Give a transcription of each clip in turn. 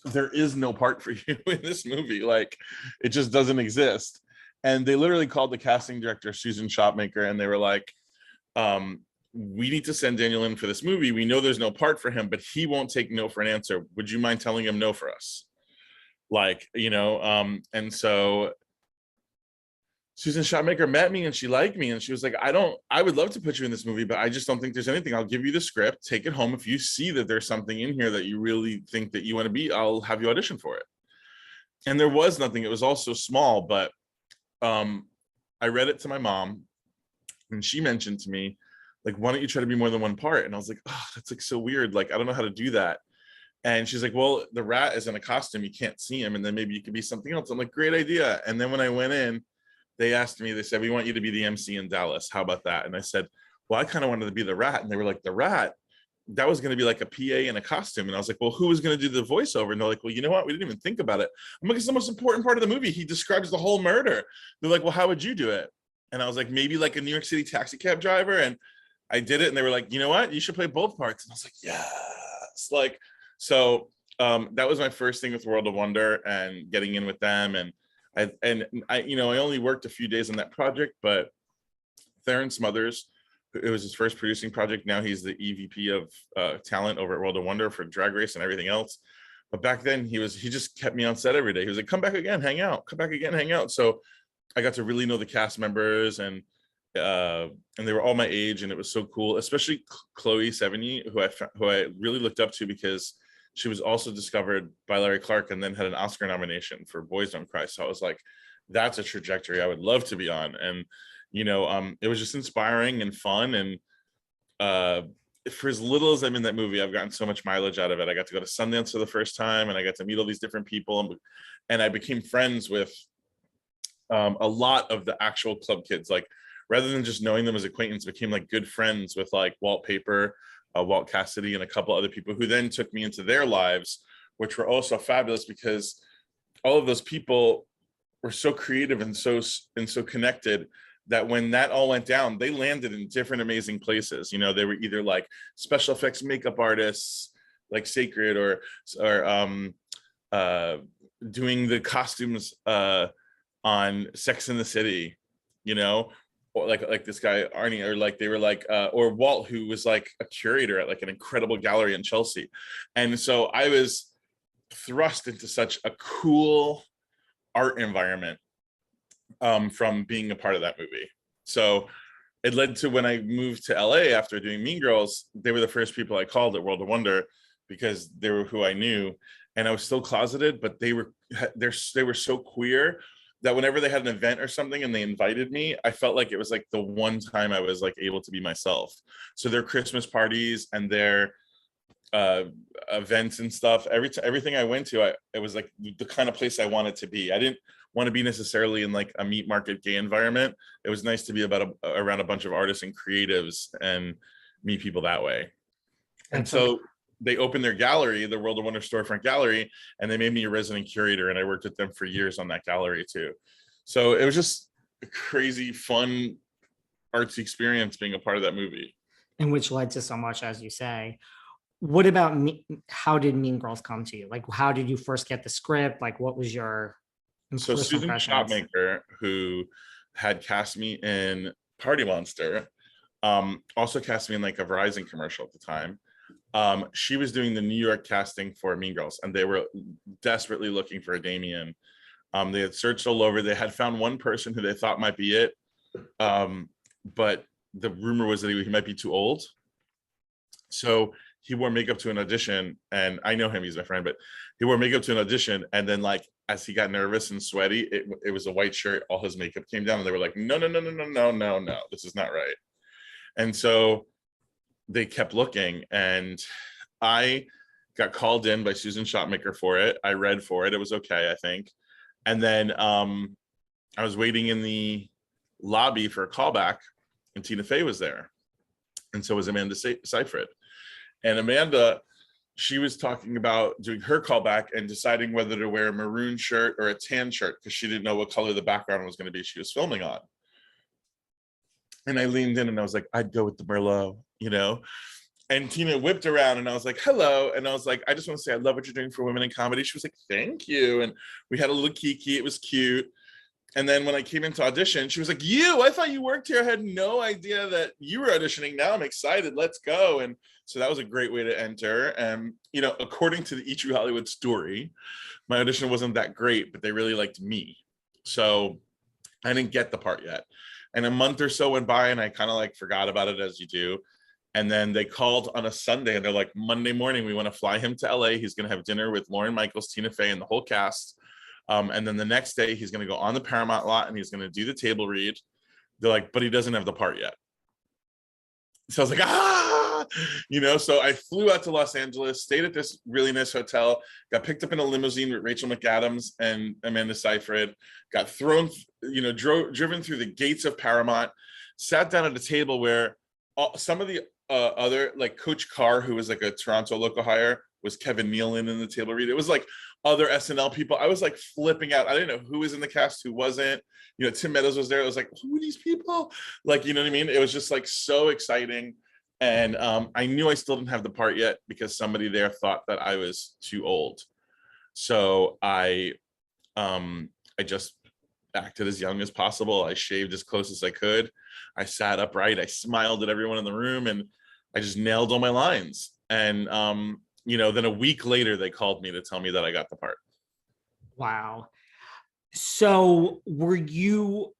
there is no part for you in this movie. Like, it just doesn't exist. And they literally called the casting director, Susan Shopmaker, and they were like, we need to send Daniel in for this movie. We know there's no part for him, but he won't take no for an answer. Would you mind telling him no for us? Like, and so Susan Shopmaker met me and she liked me and she was like, I would love to put you in this movie, but I just don't think there's anything. I'll give you the script, take it home. If you see that there's something in here that you really think that you want to be, I'll have you audition for it. And there was nothing. It was all so small, but I read it to my mom and she mentioned to me, like, why don't you try to be more than one part? And I was like, oh, that's like so weird. Like, I don't know how to do that. And she's like, well, the rat is in a costume. You can't see him. And then maybe you could be something else. I'm like, great idea. And then when I went in, they asked me, they said, we want you to be the MC in Dallas. How about that? And I said, well, I kind of wanted to be the rat. And they were like, the rat? That was going to be like a PA in a costume. And I was like, well, who was going to do the voiceover? And they're like, well, you know what? We didn't even think about it. I'm like, it's the most important part of the movie. He describes the whole murder. They're like, well, how would you do it? And I was like, maybe like a New York City taxi cab driver. And I did it. And they were like, you know what? You should play both parts. And I was like, yes. Like, so that was my first thing with World of Wonder and getting in with them. And I only worked a few days on that project, but Theron Smothers, it was his first producing project. Now he's the EVP of talent over at World of Wonder for Drag Race and everything else. But back then he just kept me on set every day. He was like, come back again, hang out, come back again, hang out. So I got to really know the cast members and they were all my age, and it was so cool, especially Chloe Sevigny, who I really looked up to because she was also discovered by Larry Clark and then had an Oscar nomination for Boys Don't Cry. So I was like, that's a trajectory I would love to be on. And, it was just inspiring and fun. And for as little as I'm in that movie, I've gotten so much mileage out of it. I got to go to Sundance for the first time and I got to meet all these different people. And I became friends with a lot of the actual club kids. Like, rather than just knowing them as acquaintances, became like good friends with like Walt Paper, Walt Cassidy, and a couple other people who then took me into their lives, which were also fabulous because all of those people were so creative and so connected that when that all went down, they landed in different amazing places. They were either like special effects makeup artists like Seyfried or doing the costumes on Sex and the City, or like this guy Arnie, or like they were like or Walt, who was like a curator at like an incredible gallery in Chelsea. And so I was thrust into such a cool art environment from being a part of that movie. So it led to when I moved to LA after doing Mean Girls, they were the first people I called at World of Wonder because they were who I knew. And I was still closeted, but they were so queer that whenever they had an event or something and they invited me, I felt like it was like the one time I was like able to be myself. So their Christmas parties and their events and stuff, everything I went to, it was like the kind of place I wanted to be. I didn't want to be necessarily in like a meat market gay environment. It was nice to be around a bunch of artists and creatives and meet people that way. And so they opened their gallery, the World of Wonder storefront gallery, and they made me a resident curator, and I worked with them for years on that gallery too. So it was just a crazy, fun, artsy experience being a part of that movie. And which led to so much, as you say. What about me? How did Mean Girls come to you? Like, how did you first get the script? Like, what was your So Susan Shopmaker, who had cast me in Party Monster, also cast me in like a Verizon commercial at the time. She was doing the New York casting for Mean Girls, and they were desperately looking for a Damian. They had searched all over. They had found one person who they thought might be it, but the rumor was that he might be too old. So he wore makeup to an audition, and I know him, he's my friend, but he wore makeup to an audition, and then like as he got nervous and sweaty, it was a white shirt, all his makeup came down, and they were like, no, this is not right. And so they kept looking, and I got called in by Susan Shopmaker for it. I read for it. It was okay, I think. And then I was waiting in the lobby for a callback, and Tina Fey was there. And so was Amanda Seyfried. And Amanda, she was talking about doing her callback and deciding whether to wear a maroon shirt or a tan shirt because she didn't know what color the background was going to be she was filming on. And I leaned in and I was like, I'd go with the Merlot, And Tina whipped around and I was like, hello. And I was like, I just want to say, I love what you're doing for women in comedy. She was like, thank you. And we had a little kiki. It was cute. And then when I came into audition, she was like, I thought you worked here. I had no idea that you were auditioning. Now I'm excited. Let's go. And so that was a great way to enter. And, according to the E! True Hollywood story, my audition wasn't that great, but they really liked me. So I didn't get the part yet. And a month or so went by and I kind of like forgot about it, as you do. And then they called on a Sunday and they're like, Monday morning, we want to fly him to LA. He's going to have dinner with Lauren Michaels, Tina Fey, and the whole cast. And then the next day he's going to go on the Paramount lot and he's going to do the table read. They're like, but he doesn't have the part yet. So I was like, so I flew out to Los Angeles, stayed at this really nice hotel, got picked up in a limousine with Rachel McAdams and Amanda Seyfried, got thrown, driven through the gates of Paramount, sat down at a table where some of the other, like Coach Carr, who was like a Toronto local hire, was Kevin Nealon in the table read. It was like other SNL people. I was like flipping out. I didn't know who was in the cast, who wasn't. Tim Meadows was there. I was like, who are these people? Like, you know what I mean? It was just like so exciting. And I knew I still didn't have the part yet because somebody there thought that I was too old. So I just acted as young as possible. I shaved as close as I could. I sat upright. I smiled at everyone in the room and I just nailed all my lines. And, then a week later, they called me to tell me that I got the part. Wow. So were you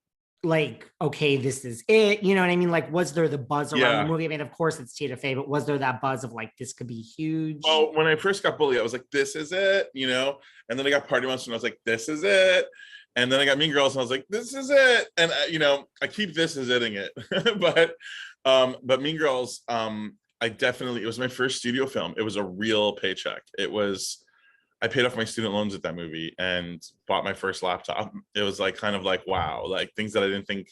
like, okay, this is it? You know what I mean? Like, was there the buzz around the movie? I mean, of course it's Tina Fey, but was there that buzz of like, this could be huge? Oh, when I first got Bully, I was like, this is it, and then I got Party Monster and I was like, this is it. And then I got Mean Girls and I was like, this is it. And I keep this as itting it. but Mean Girls, it was my first studio film. It was a real paycheck. I paid off my student loans at that movie and bought my first laptop. It was like, kind of like, wow, like things that I didn't think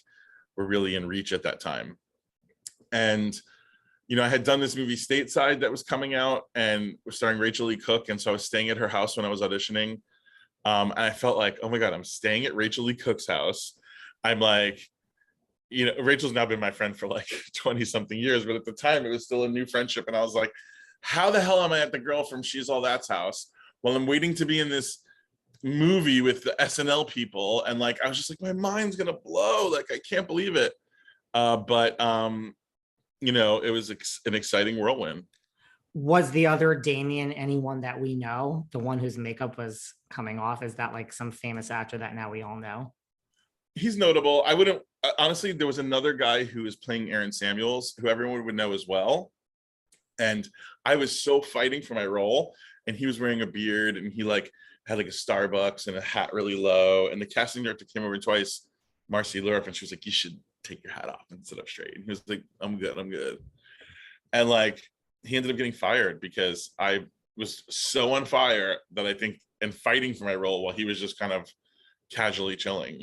were really in reach at that time. And, I had done this movie Stateside that was coming out and was starring Rachel Lee Cook. And so I was staying at her house when I was auditioning. And I felt like, oh my God, I'm staying at Rachel Lee Cook's house. I'm like, Rachel's now been my friend for like 20 something years, but at the time it was still a new friendship. And I was like, how the hell am I at the girl from She's All That's house while I'm waiting to be in this movie with the SNL people? And like, I was just like, my mind's going to blow. Like, I can't believe it. But it was an exciting whirlwind. Was the other Damian anyone that we know? The one whose makeup was coming off? Is that like some famous actor that now we all know? He's notable. I wouldn't, honestly, there was another guy who was playing Aaron Samuels, who everyone would know as well. And I was so fighting for my role. And he was wearing a beard and he like had like a Starbucks and a hat really low. And the casting director came over twice, Marcy Lurf, and she was like, you should take your hat off and sit up straight. And he was like, I'm good. And like, he ended up getting fired because I was so on fire that I think, and fighting for my role while he was just kind of casually chilling,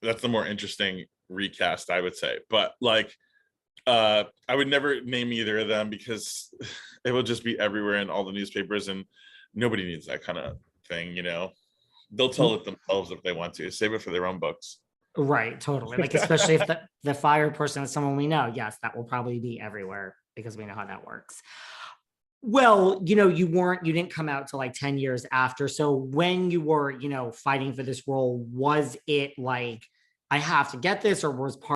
that's the more interesting recast, I would say. But like, I would never name either of them because it will just be everywhere in all the newspapers and nobody needs that kind of thing, they'll tell it themselves if they want to. Save it for their own books. Right, totally. Like, especially if the fire person is someone we know, yes, that will probably be everywhere because we know how that works. Well, you didn't come out till like 10 years after. So when you were, fighting for this role, was it like, I have to get this, or was part